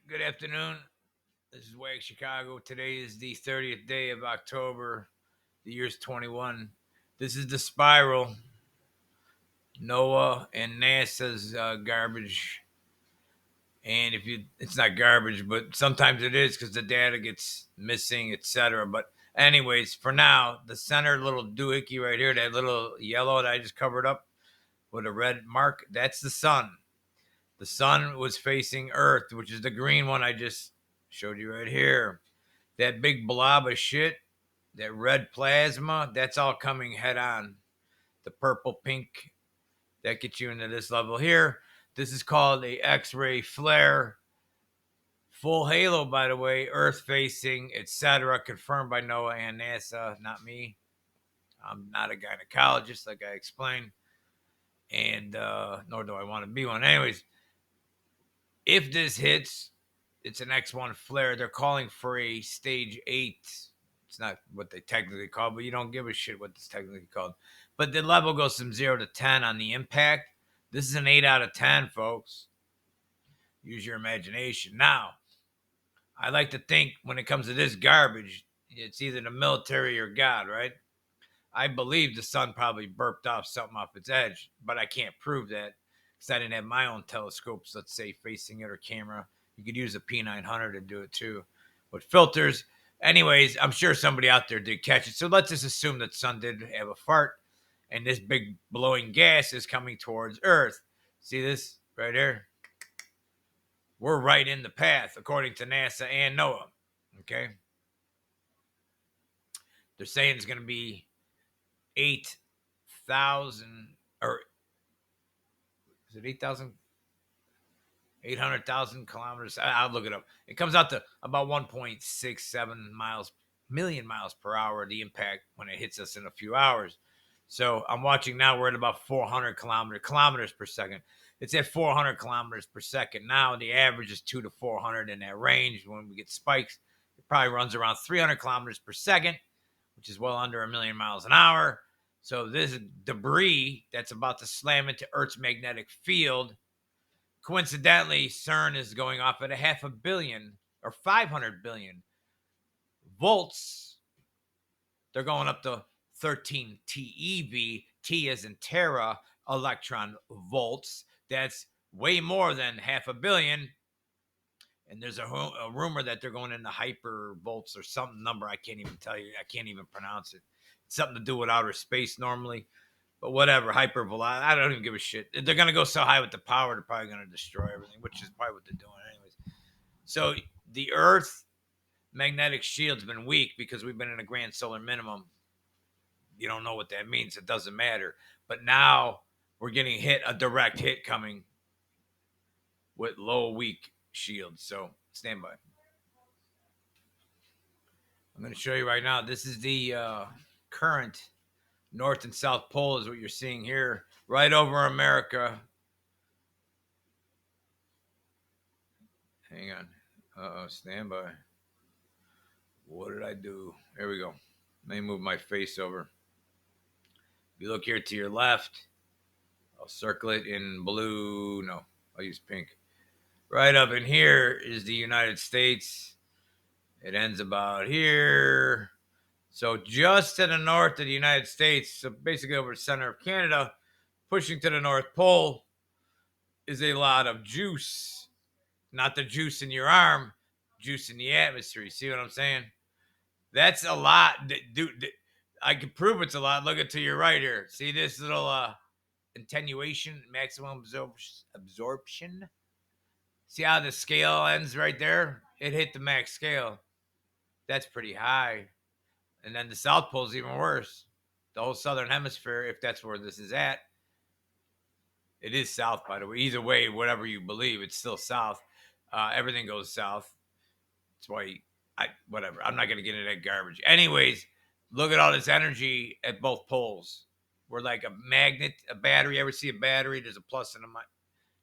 Good afternoon. This is WSA-Chicago. Today is the 30th day of October. The year's 21. This is the spiral. NOAA and NASA's garbage. And it's not garbage, but sometimes it is because the data gets missing, etc. But anyways, for now, the center little doohickey right here, that little yellow that I just covered up with a red mark, that's the sun. The sun was facing Earth, which is the green one I just showed you right here. That big blob of shit, that red plasma, that's all coming head on. The purple, pink, that gets you into this level here. This is called a X-ray flare. Full halo, by the way, Earth facing, etc. Confirmed by NOAA and NASA, not me. I'm not a gynecologist, like I explained, and nor do I want to be one. Anyways, if this hits, it's an X1 flare. They're calling for a stage 8. It's not what they technically call, but you don't give a shit what it's technically called. But the level goes from 0 to 10 on the impact. This is an 8 out of 10, folks. Use your imagination. Now, I like to think when it comes to this garbage, it's either the military or God, right? I believe the sun probably burped off something off its edge, but I can't prove that because I didn't have my own telescopes, let's say, facing it or camera. You could use a P900 to do it too with filters. Anyways, I'm sure somebody out there did catch it. So let's just assume that sun did have a fart and this big blowing gas is coming towards Earth. See this right here? We're right in the path, according to NASA and NOAA. Okay? They're saying it's going to be 8,000 or is it 8,000? 800,000 kilometers. I'll look it up. It comes out to about 1.67 million miles per hour, the impact when it hits us in a few hours. So I'm watching now. We're at about 400 kilometers per second. It's at 400 kilometers per second. Now the average is 2 to 400 in that range. When we get spikes, it probably runs around 300 kilometers per second, which is well under a million miles an hour. So this debris that's about to slam into Earth's magnetic field. Coincidentally, CERN is going off at a 500 billion or 500 billion volts. They're going up to 13 TeV, T as in tera electron volts. That's way more than 500 billion. And there's a rumor that they're going into hyper volts or some number. I can't even tell you. I can't even pronounce it. It's something to do with outer space normally. But whatever, hypervelocity, I don't even give a shit. They're going to go so high with the power, they're probably going to destroy everything, which is probably what they're doing anyways. So the Earth magnetic shield's been weak because we've been in a grand solar minimum. You don't know what that means. It doesn't matter. But now we're getting hit, a direct hit coming with low, weak shields. So stand by. I'm going to show you right now. This is the current North and South Pole is what you're seeing here, right over America. Hang on. Stand by. What did I do? There we go. Let me move my face over. If you look here to your left, I'll circle it in blue. No, I'll use pink. Right up in here is the United States. It ends about here. So just to the north of the United States, so basically over the center of Canada, pushing to the North Pole is a lot of juice. Not the juice in your arm, juice in the atmosphere. You see what I'm saying? That's a lot. Dude, I can prove it's a lot. Look at to your right here. See this little attenuation, maximum absorption? See how the scale ends right there? It hit the max scale. That's pretty high. And then the South Pole is even worse. The whole southern hemisphere, if that's where this is at, it is south, by the way. Either way, whatever you believe, it's still south. Everything goes south. That's why whatever. I'm not going to get into that garbage. Anyways, look at all this energy at both poles. We're like a magnet, a battery. Ever see a battery? There's a plus and a minus.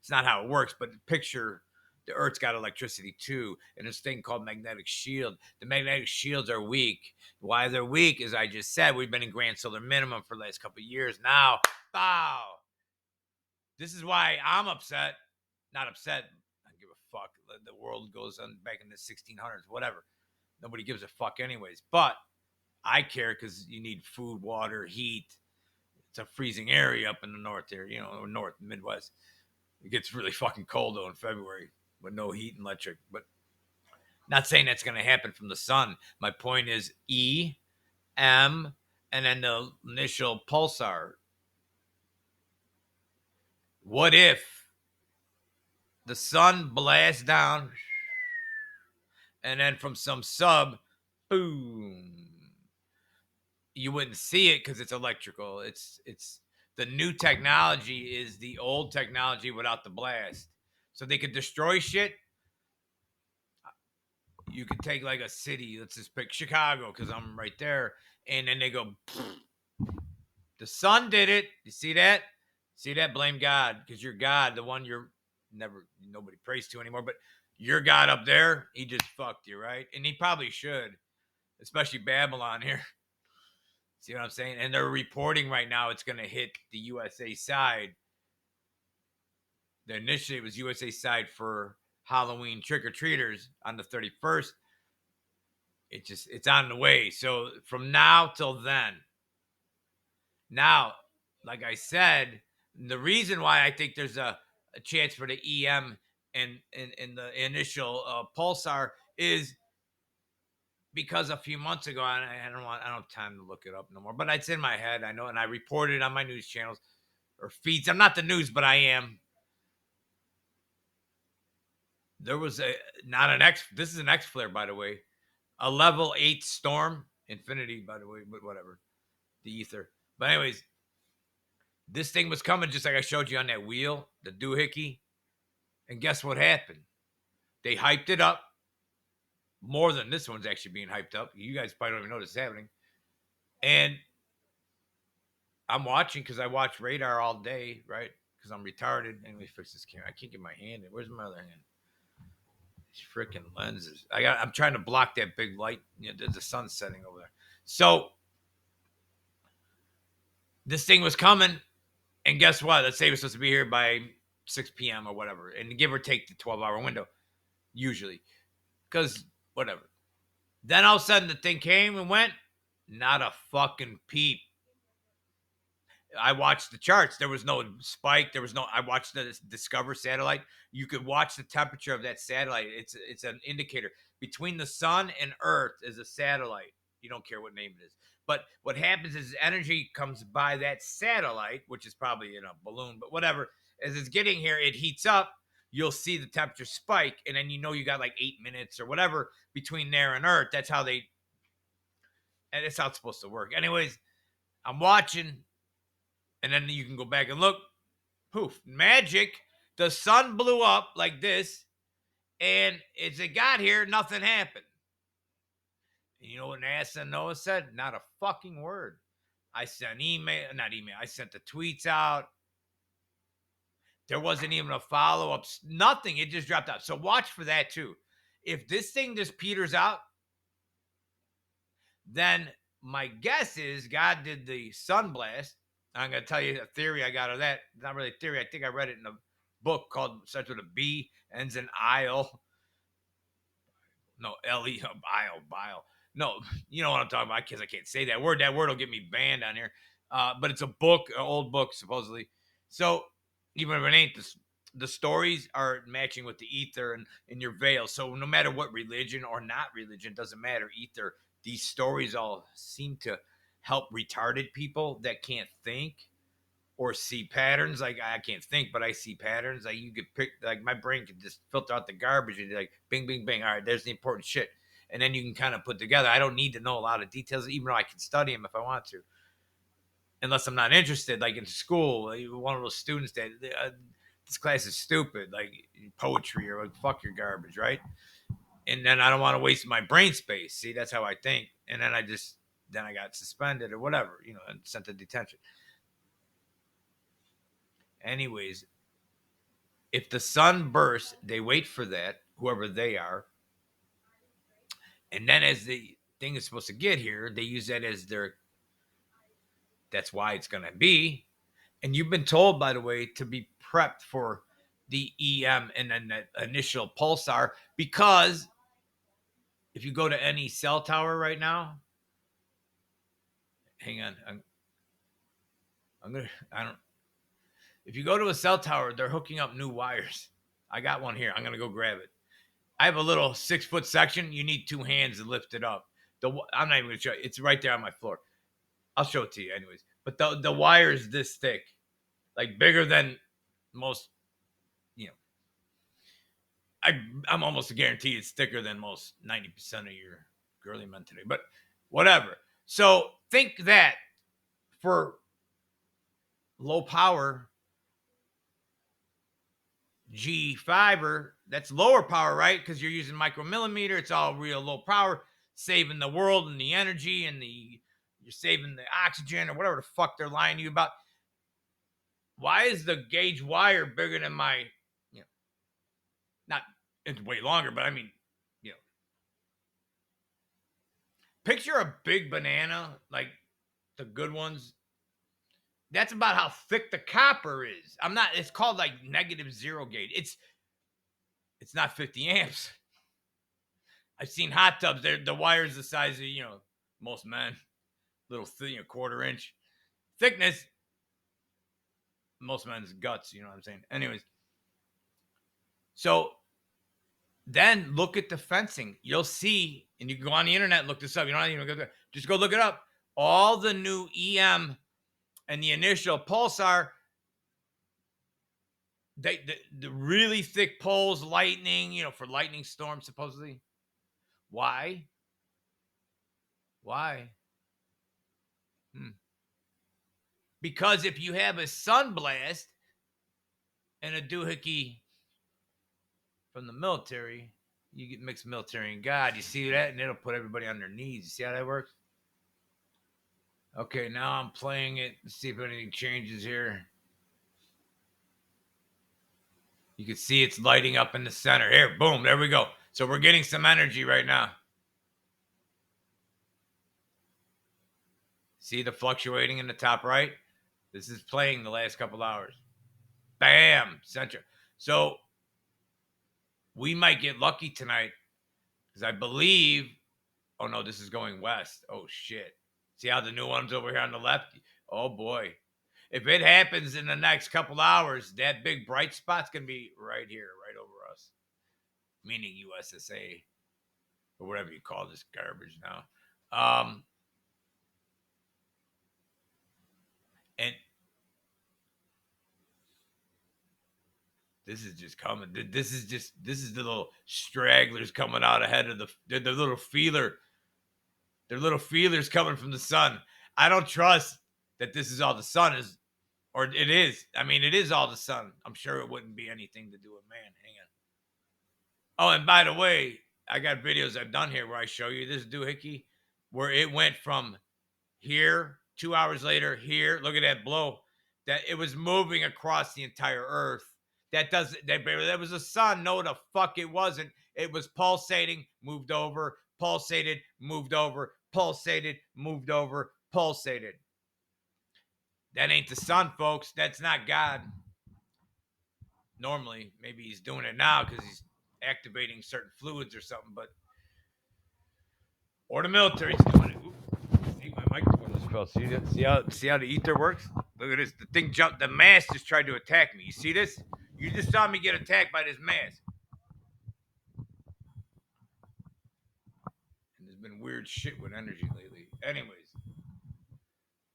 It's not how it works, but picture the Earth's got electricity too, and this thing called magnetic shield. The magnetic shields are weak. Why they're weak, as I just said, we've been in grand solar minimum for the last couple of years now. Bow. This is why I'm upset. Not upset. I don't give a fuck. The world goes on back in the 1600s, whatever. Nobody gives a fuck anyways. But I care because you need food, water, heat. It's a freezing area up in the north there, or north, Midwest. It gets really fucking cold though in February with no heat and electric. But not saying that's going to happen from the sun. My point is E, M, and then the initial pulsar. What if the sun blasts down and then from some sub, boom, you wouldn't see it because it's electrical. It's the new technology is the old technology without the blast. So they could destroy shit. You could take like a city, let's just pick Chicago because I'm right there, and then they go, the sun did it. You see that? See that? Blame God because you're God, the one nobody prays to anymore, but your God up there, he just fucked you, right? And he probably should, especially Babylon here. See what I'm saying? And they're reporting right now it's going to hit the USA side. Initially, it was USA side for Halloween trick-or-treaters on the 31st. It's on the way. So from now till then. Now, like I said, the reason why I think there's a chance for the EM and the initial pulsar is because a few months ago, and I don't have time to look it up no more, but it's in my head. I know, and I reported it on my news channels or feeds. I'm not the news, but I am. There was this is an X flare, by the way, a level 8 storm, infinity, by the way, but whatever, the ether. But anyways, this thing was coming just like I showed you on that wheel, the doohickey. And guess what happened? They hyped it up more than this one's actually being hyped up. You guys probably don't even know this is happening. And I'm watching because I watch radar all day, right? Because I'm retarded. And we fix this camera. I can't get my hand in. Where's my other hand? These freaking lenses. I'm trying to block that big light. The sun's setting over there. So this thing was coming. And guess what? Let's say we're supposed to be here by 6 p.m. or whatever. And give or take the 12-hour window, usually. Because whatever. Then all of a sudden the thing came and went. Not a fucking peep. I watched the charts. There was no spike. I watched the Discover satellite. You could watch the temperature of that satellite. It's an indicator. Between the sun and Earth is a satellite. You don't care what name it is. But what happens is energy comes by that satellite, which is probably in a balloon, but whatever. As it's getting here, it heats up. You'll see the temperature spike, and then you got like 8 minutes or whatever between there and Earth. That's how it's supposed to work. Anyways, I'm watching. And then you can go back and look. Poof, magic. The sun blew up like this. And as it got here, nothing happened. And you know what NASA and NOAA said? Not a fucking word. I sent I sent the tweets out. There wasn't even a follow-up. Nothing. It just dropped out. So watch for that too. If this thing just peters out, then my guess is God did the sunblast. I'm going to tell you a theory I got of that. Not really a theory. I think I read it in a book called, starts with a B, ends in Isle. No, L-E, bile. No, you know what I'm talking about because I can't say that word. That word will get me banned on here. But it's a book, an old book, supposedly. So even if it ain't, the stories are matching with the ether and your veil. So no matter what religion or not religion, doesn't matter, ether, these stories all seem to help retarded people that can't think or see patterns. Like I can't think, but I see patterns. Like you could pick, like my brain can just filter out the garbage and like bing, bing, bing. All right, there's the important shit. And then you can kind of put together. I don't need to know a lot of details, even though I can study them if I want to. Unless I'm not interested, like in school, one of those students that this class is stupid, like poetry or like fuck your garbage, right? And then I don't want to waste my brain space. See, that's how I think. And then I got suspended or whatever, and sent to detention. Anyways, if the sun bursts, they wait for that, whoever they are. And then as the thing is supposed to get here, they use that as that's why it's going to be. And you've been told, by the way, to be prepped for the EM and then the initial pulsar, because if you go to any cell tower right now, hang on, I don't, if you go to a cell tower, they're hooking up new wires. I got one here. I'm going to go grab it. I have a little 6-foot section. You need 2 hands to lift it up. I'm not even going to show you. It's right there on my floor. I'll show it to you anyways. But the wire is this thick, like bigger than most, you know, I'm almost guaranteed it's thicker than most 90% of your girly men today. But whatever. So think that for low power G fiber, that's lower power, right? Because you're using micromillimeter. It's all real low power, saving the world and the energy and you're saving the oxygen or whatever the fuck they're lying to you about. Why is the gauge wire bigger than my, you know, not, it's way longer, but I mean, you know, picture a big banana, like the good ones. That's about how thick the copper is. It's called like -0 gauge. It's not 50 amps. I've seen hot tubs. The wire's the size of, you know, most men. Little thin, a 1/4 inch thickness. Most men's guts, you know what I'm saying? Anyways. So then look at the fencing. You'll see, and you can go on the internet and look this up. You don't even go there. Just go look it up. All the new EM and the initial pulsar, the really thick poles, lightning, you know, for lightning storms, supposedly. Why? Because if you have a sun blast and a doohickey from the military, you get mixed military and God. You see that? And it'll put everybody on their knees. You see how that works? Okay, now I'm playing it. Let's see if anything changes here. You can see it's lighting up in the center. Here, boom, there we go. So we're getting some energy right now. See the fluctuating in the top right? This is playing the last couple hours. Bam, center. So we might get lucky tonight because I believe, oh no, this is going west. Oh shit. See how the new one's over here on the left? Oh boy. If it happens in the next couple hours, that big bright spot's going to be right here, right over us. Meaning USSA or whatever you call this garbage now. And this is just coming. This is the little stragglers coming out ahead of the little feeler. They're little feelers coming from the sun. I don't trust that this is all the sun is, or it is. I mean, it is all the sun. I'm sure it wouldn't be anything to do with man. Hang on. Oh, and by the way, I got videos I've done here where I show you this doohickey, where it went from here, 2 hours later, here. Look at that blow. That it was moving across the entire earth. That was a sun. No, the fuck it wasn't. It was pulsating, moved over, pulsated, moved over, pulsated, moved over, pulsated. That ain't the sun, folks. That's not God. Normally, maybe he's doing it now because he's activating certain fluids or something, but or the military's doing it. Ooh, see, my microphone just fell. See that? See how the ether works? Look at this. The thing jumped. The mass just tried to attack me. You see this? You just saw me get attacked by this mass. And there's been weird shit with energy lately. Anyways,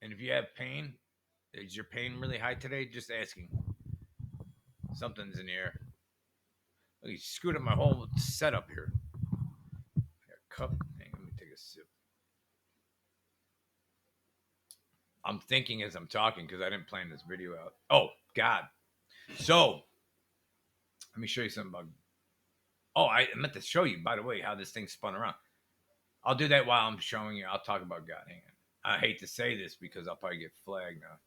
and if you have pain, is your pain really high today? Just asking. Something's in the air. Look, he screwed up my whole setup here. I got a cup. Hang on, let me take a sip. I'm thinking as I'm talking because I didn't plan this video out. Oh, God. So, let me show you something about. Oh, I meant to show you, by the way, how this thing spun around. I'll do that while I'm showing you. I'll talk about God. Hang on. I hate to say this because I'll probably get flagged now.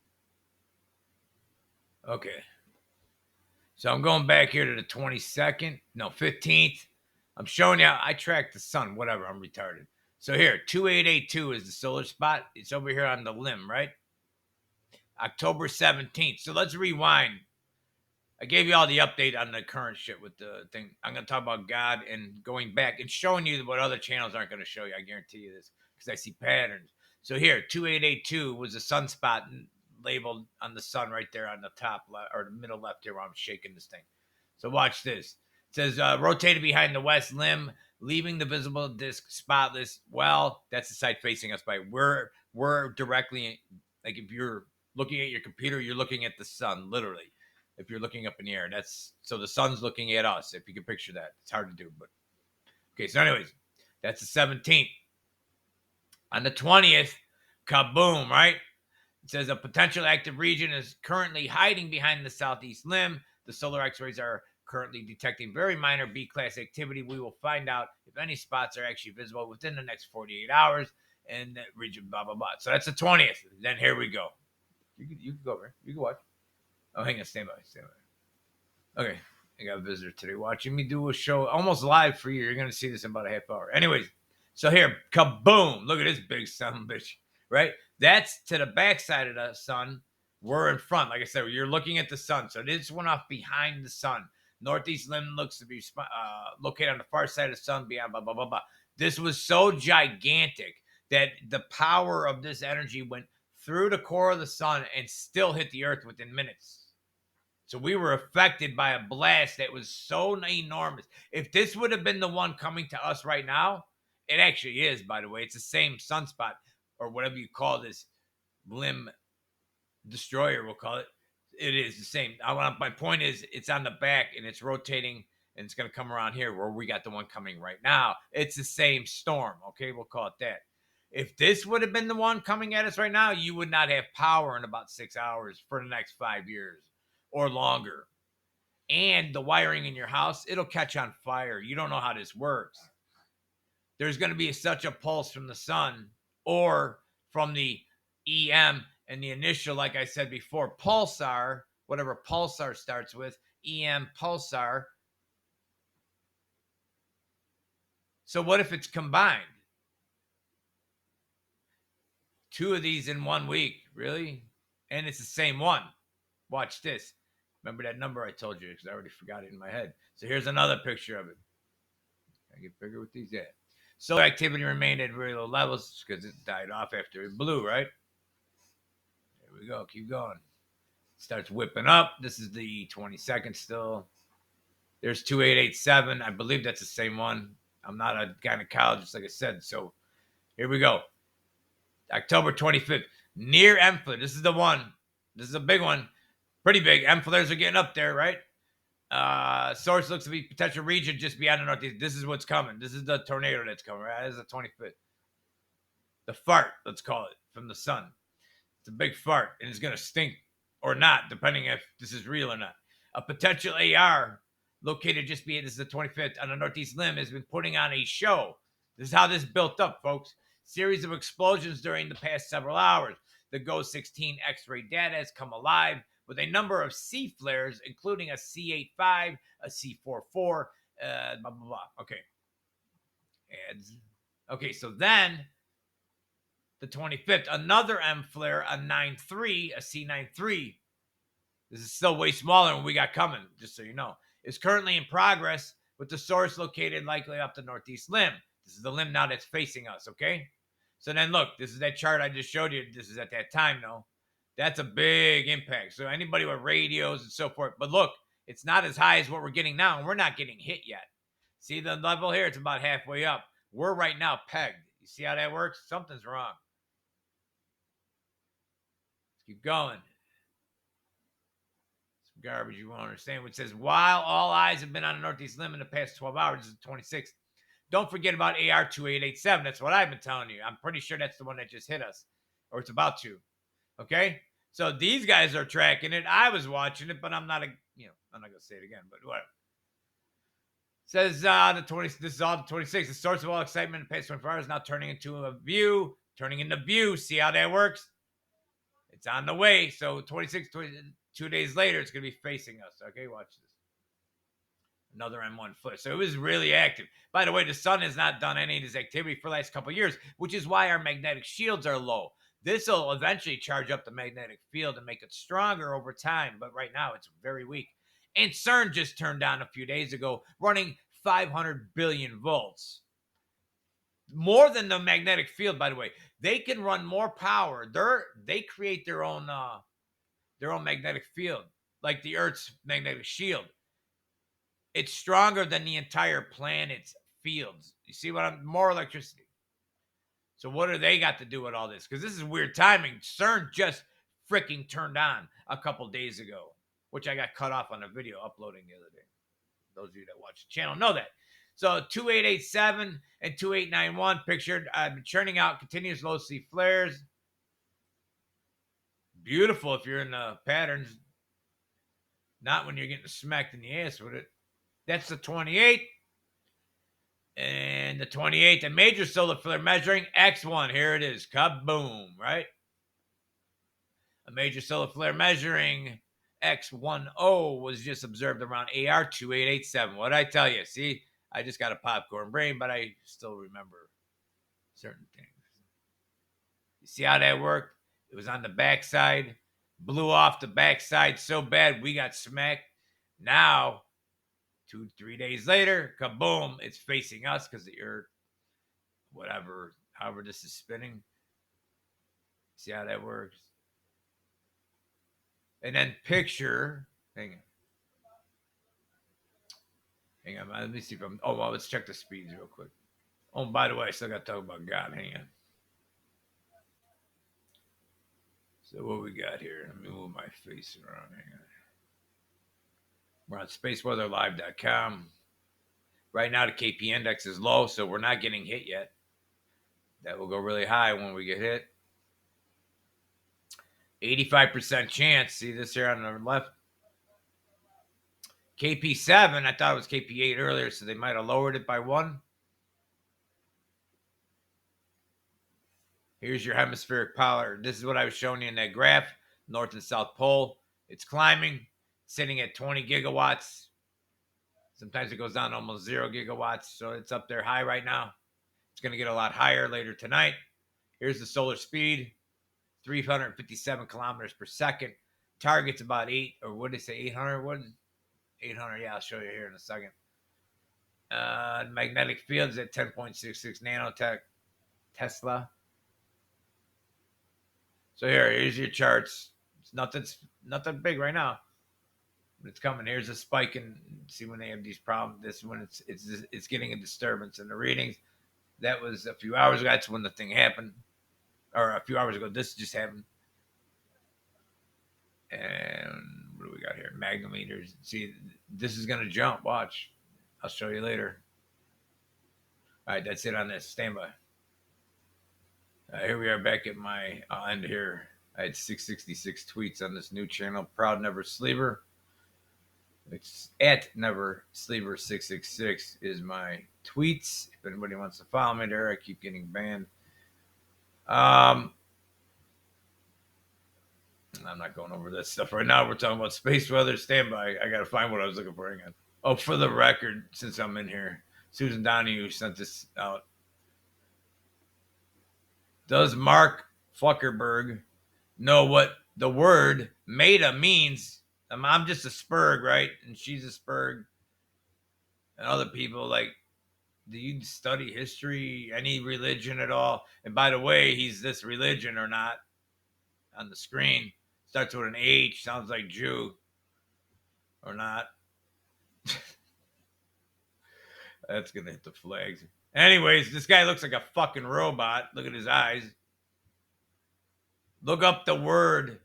Okay. So I'm going back here to the 22nd. No, 15th. I'm showing you how I track the sun. Whatever. I'm retarded. So here, 2882 is the solar spot. It's over here on the limb, right? October 17th. So let's rewind. I gave you all the update on the current shit with the thing. I'm going to talk about God and going back and showing you what other channels aren't going to show you. I guarantee you this because I see patterns. So here, 2882 was a sunspot labeled on the sun right there on the top left or the middle left here where I'm shaking this thing. So watch this. It says rotated behind the west limb, leaving the visible disk spotless. Well, that's the side facing us by. We're directly, like if you're looking at your computer, you're looking at the sun, literally. If you're looking up in the air, that's so the sun's looking at us. If you can picture that, it's hard to do, but okay. So, anyways, that's the 17th. On the 20th, kaboom! Right? It says a potential active region is currently hiding behind the southeast limb. The solar X-rays are currently detecting very minor B-class activity. We will find out if any spots are actually visible within the next 48 hours in that region. Blah blah blah. So that's the 20th. Then here we go. You can go over. You can watch. Oh, hang on, stand by. Okay, I got a visitor today watching me do a show almost live for you. You're going to see this in about a half hour. Anyways, so here, kaboom. Look at this big son of a bitch, right? That's to the backside of the sun. We're in front. Like I said, you're looking at the sun. So this went off behind the sun. Northeast limb looks to be located on the far side of the sun beyond blah, blah, blah, blah. This was so gigantic that the power of this energy went through the core of the sun and still hit the earth within minutes. So we were affected by a blast that was so enormous. If this would have been the one coming to us right now, it actually is, by the way. It's the same sunspot or whatever you call this limb destroyer, we'll call it. It is the same. My point is it's on the back and it's rotating and it's going to come around here where we got the one coming right now. It's the same storm. Okay, we'll call it that. If this would have been the one coming at us right now, you would not have power in about 6 hours for the next 5 years or longer. And the wiring in your house, it'll catch on fire. You don't know how this works. There's going to be such a pulse from the sun or from the EM and the initial, like I said before, pulsar, whatever pulsar starts with, EM pulsar. So what if it's combined? 2 of these in 1 week, really? And it's the same one. Watch this. Remember that number I told you because I already forgot it in my head. So here's another picture of it. I get bigger with these. Yeah. Solar activity remained at very low levels because it died off after it blew, right? There we go. Keep going. Starts whipping up. This is the 22nd still. There's 2887. I believe that's the same one. I'm not a gynecologist, like I said. So here we go. October 25th. Near M flare. This is the one. This is a big one. Pretty big. M flares are getting up there, right? Source looks to be potential region just beyond the northeast. This is what's coming. This is the tornado that's coming, right? This is the 25th. The fart, let's call it, from the sun. It's a big fart, and it's going to stink or not, depending if this is real or not. A potential AR located just beyond, this is the 25th, on the northeast limb has been putting on a show. This is how this built up, folks. Series of explosions during the past several hours. The GO-16 X-ray data has come alive with a number of C flares, including a C85, a C44, blah, blah, blah. Okay. Ads. Okay, so then the 25th, another M flare, a 9.3, a C93. This is still way smaller than what we got coming, just so you know. Is currently in progress with the source located likely up the northeast limb. This is the limb now that's facing us, okay? So then look, this is that chart I just showed you. This is at that time, though. That's a big impact. So anybody with radios and so forth. But look, it's not as high as what we're getting now, and we're not getting hit yet. See the level here? It's about halfway up. We're right now pegged. You see how that works? Something's wrong. Let's keep going. Some garbage you won't understand. Which says, while all eyes have been on the northeast limb in the past 12 hours, this is the 26th. Don't forget about AR-2887. That's what I've been telling you. I'm pretty sure that's the one that just hit us, or it's about to. Okay? So these guys are tracking it. I was watching it, but I'm not I'm not going to say it again, but whatever. It says this is all the 26th. The source of all excitement in the past 24 hours is now turning into view. See how that works? It's on the way. So 2 days later, it's going to be facing us. Okay, watch this. Another M1 flare. So it was really active. By the way, the sun has not done any of this activity for the last couple of years, which is why our magnetic shields are low. This will eventually charge up the magnetic field and make it stronger over time, but right now it's very weak. And CERN just turned on a few days ago, running 500 billion volts. More than the magnetic field, by the way. They can run more power. They create their own magnetic field, like the Earth's magnetic shield. It's stronger than the entire planet's fields. You see what I'm more electricity. So what do they got to do with all this? Because this is weird timing. CERN just freaking turned on a couple days ago, which I got cut off on a video uploading the other day. Those of you that watch the channel know that. So 2887 and 2891 pictured. I've been churning out continuous low C flares. Beautiful if you're in the patterns. Not when you're getting smacked in the ass with it. That's the 28. And the 28, the major solar flare measuring X1. Here it is. Kaboom, right? A major solar flare measuring X10 was just observed around AR 2887. What did I tell you? See, I just got a popcorn brain, but I still remember certain things. You see how that worked? It was on the backside, blew off the backside so bad we got smacked. Now, 2-3 days later, kaboom, it's facing us because the Earth, however this is spinning. See how that works? And then picture, hang on, let me see if I'm, let's check the speeds real quick. Oh, by the way, I still got to talk about God, hang on. So what we got here, let me move my face around, hang on. We're on spaceweatherlive.com. Right now, the KP index is low, so we're not getting hit yet. That will go really high when we get hit. 85% chance. See this here on the left? KP7, I thought it was KP8 earlier, so they might have lowered it by 1. Here's your hemispheric polar. This is what I was showing you in that graph. North and South Pole. It's climbing, sitting at 20 gigawatts. Sometimes it goes down to almost 0 gigawatts, so it's up there high right now. It's going to get a lot higher later tonight. Here's the solar speed, 357 kilometers per second. Target's about 8, or what did they say, 800? What? 800, yeah, I'll show you here in a second. Magnetic field is at 10.66 nanotech Tesla. So here's your charts. It's nothing big right now, but it's coming. Here's a spike, and see when they have these problems. This when it's getting a disturbance in the readings. That was a few hours ago. That's when the thing happened, or a few hours ago. This just happened. And what do we got here? Magnometers. See, this is gonna jump. Watch. I'll show you later. All right, that's it on this. Stand by. Here we are back at my end here. I had 666 tweets on this new channel, Proud Never Sleeper. It's at Never Sleeper 666 is my tweets. If anybody wants to follow me there, I keep getting banned. I'm not going over this stuff right now. We're talking about space weather. Stand by. I got to find what I was looking for. Hang on. Oh, for the record, since I'm in here, Susan Donahue sent this out. Does Mark Zuckerberg know what the word meta means? I'm just a Spurg, right? And she's a Spurg. And other people, like, do you study history, any religion at all? And by the way, he's this religion or not on the screen. Starts with an H, sounds like Jew or not. That's going to hit the flags. Anyways, this guy looks like a fucking robot. Look at his eyes. Look up the word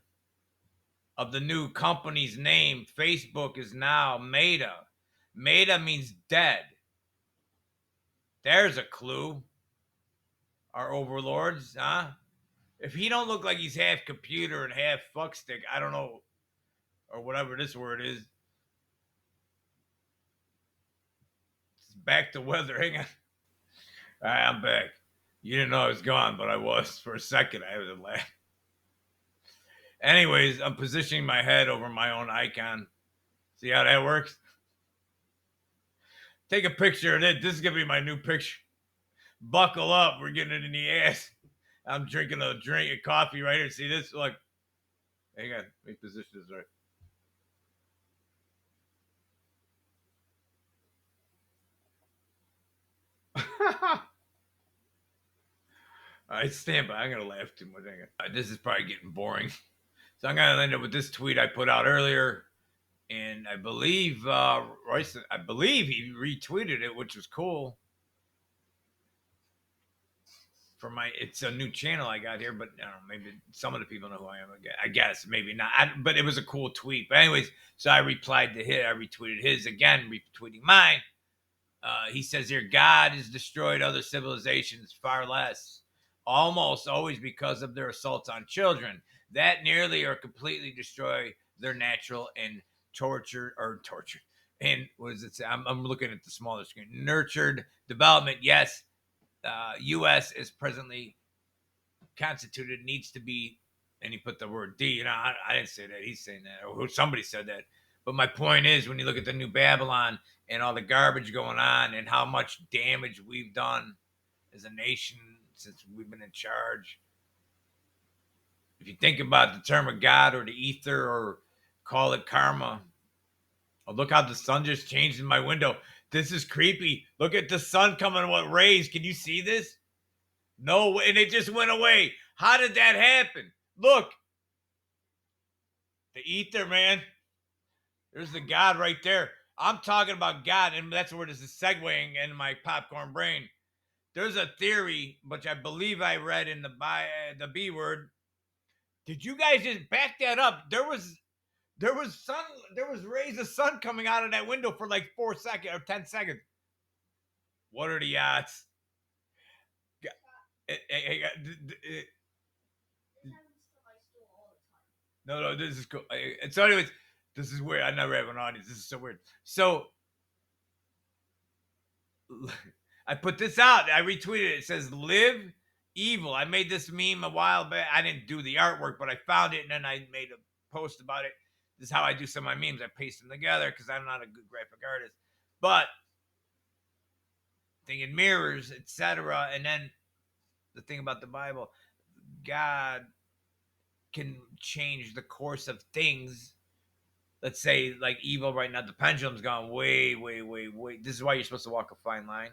of the new company's name. Facebook is now Meta. Meta means dead. There's a clue. Our overlords, huh? If he don't look like he's half computer and half fuckstick, I don't know, or whatever this word is. It's back to weather. Hang on. All right, I'm back. You didn't know I was gone, but I was for a second. I was laughing. Anyways, I'm positioning my head over my own icon. See how that works? Take a picture of it. This is going to be my new picture. Buckle up. We're getting it in the ass. I'm drinking a coffee right here. See this? Look. Hang on. Let me position this right. I stand by. I'm gonna laugh too much. This is probably getting boring, so I'm gonna end up with this tweet I put out earlier, and I believe Royce. I believe he retweeted it, which was cool. For my, it's a new channel I got here, but I don't know, maybe some of the people know who I am. I guess maybe not. But it was a cool tweet. But anyways, so I replied to his. I retweeted his again, retweeting mine. He says here, God has destroyed other civilizations far less, almost always because of their assaults on children that nearly or completely destroy their natural and tortured. And what does it say? I'm looking at the smaller screen. Nurtured development. Yes, U.S. is presently constituted, needs to be, and he put the word D. I didn't say that. He's saying that, or somebody said that. But my point is, when you look at the new Babylon and all the garbage going on and how much damage we've done as a nation since we've been in charge, if you think about the term of God or the ether or call it karma, oh, look how the sun just changed in my window. This is creepy. Look at the sun coming with rays. Can you see this? No, and it just went away. How did that happen? Look, the ether, man. There's the God right there. I'm talking about God, and that's where this is segueing into my popcorn brain. There's a theory, which I believe I read in the B word. Did you guys just back that up? There was rays of sun coming out of that window for like 4 seconds or 10 seconds. What are the odds? No, this is cool. So, anyways, this is weird. I never have an audience. This is so weird. So, I put this out. I retweeted it. It says, "Live evil." I made this meme a while back. I didn't do the artwork, but I found it and then I made a post about it. This is how I do some of my memes. I paste them together because I'm not a good graphic artist. But thing in mirrors, etc. And then the thing about the Bible, God can change the course of things. Let's say like evil right now, the pendulum's gone way, way, way, way. This is why you're supposed to walk a fine line.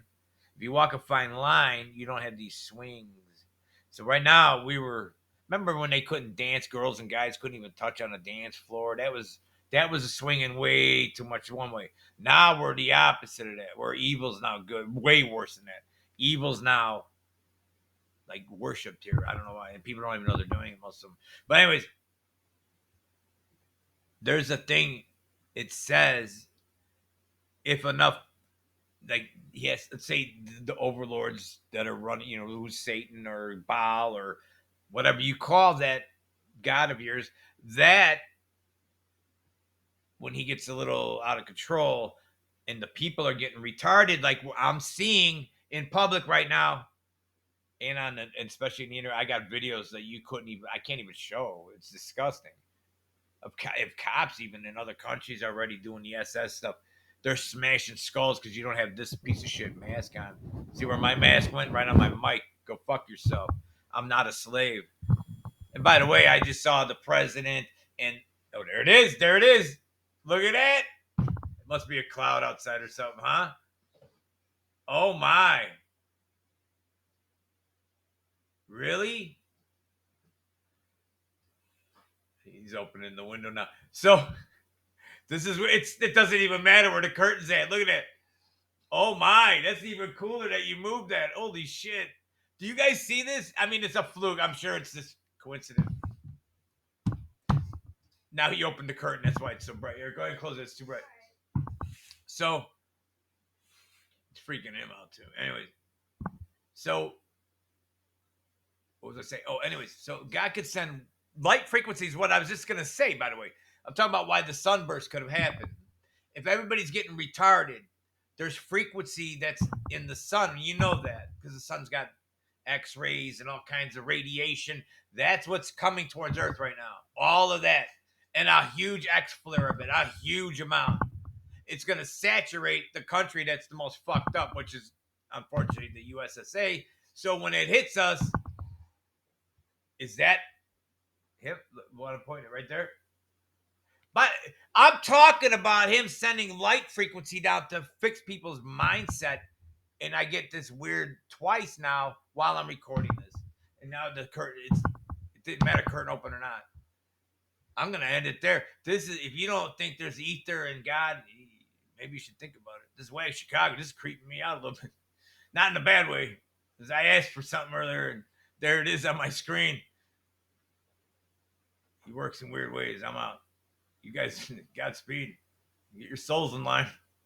If you walk a fine line, you don't have these swings. So right now remember when they couldn't dance, girls and guys couldn't even touch on a dance floor. That was a swinging way too much one way. Now we're the opposite of that. Where evil's now good, way worse than that. Evil's now like worshipped here. I don't know why, and people don't even know they're doing it. Most of them. But anyways, there's a thing. It says if enough, like yes, let's say the overlords that are running, who's Satan or Baal or whatever you call that god of yours, that when he gets a little out of control and the people are getting retarded, like I'm seeing in public right now, and especially in the internet, I got videos that I can't even show. It's disgusting. If cops even in other countries are already doing the SS stuff, they're smashing skulls because you don't have this piece of shit mask on. See where my mask went? Right on my mic. Go fuck yourself. I'm not a slave. And by the way, I just saw the president and oh, there it is. There it is. Look at that. It must be a cloud outside or something, huh? Oh my. Really? He's opening the window now. So this is where it doesn't even matter where the curtain's at. Look at that. Oh my, that's even cooler that you moved that. Holy shit. Do you guys see this? I mean, it's a fluke. I'm sure it's just coincidence. Now he opened the curtain. That's why it's so bright. Here, go ahead and close it. It's too bright. So it's freaking him out too. Anyways, so what was I saying? Oh, anyways, so God could send light frequencies. What I was just gonna say, by the way, I'm talking about why the sunburst could have happened. If everybody's getting retarded, there's frequency that's in the sun. You know that because the sun's got X-rays and all kinds of radiation. That's what's coming towards Earth right now. All of that. And a huge X flare of it, a huge amount. It's going to saturate the country that's the most fucked up, which is unfortunately the USSA. So when it hits us, is that him? Want to point it right there? But I'm talking about him sending light frequency down to fix people's mindset and I get this weird twice now while I'm recording this. And now the curtain, it didn't matter curtain open or not. I'm gonna end it there. This is if you don't think there's ether and God, maybe you should think about it. This way, Chicago, this is creeping me out a little bit. Not in a bad way, because I asked for something earlier, and there it is on my screen. He works in weird ways. I'm out. You guys, Godspeed. Get your souls in line.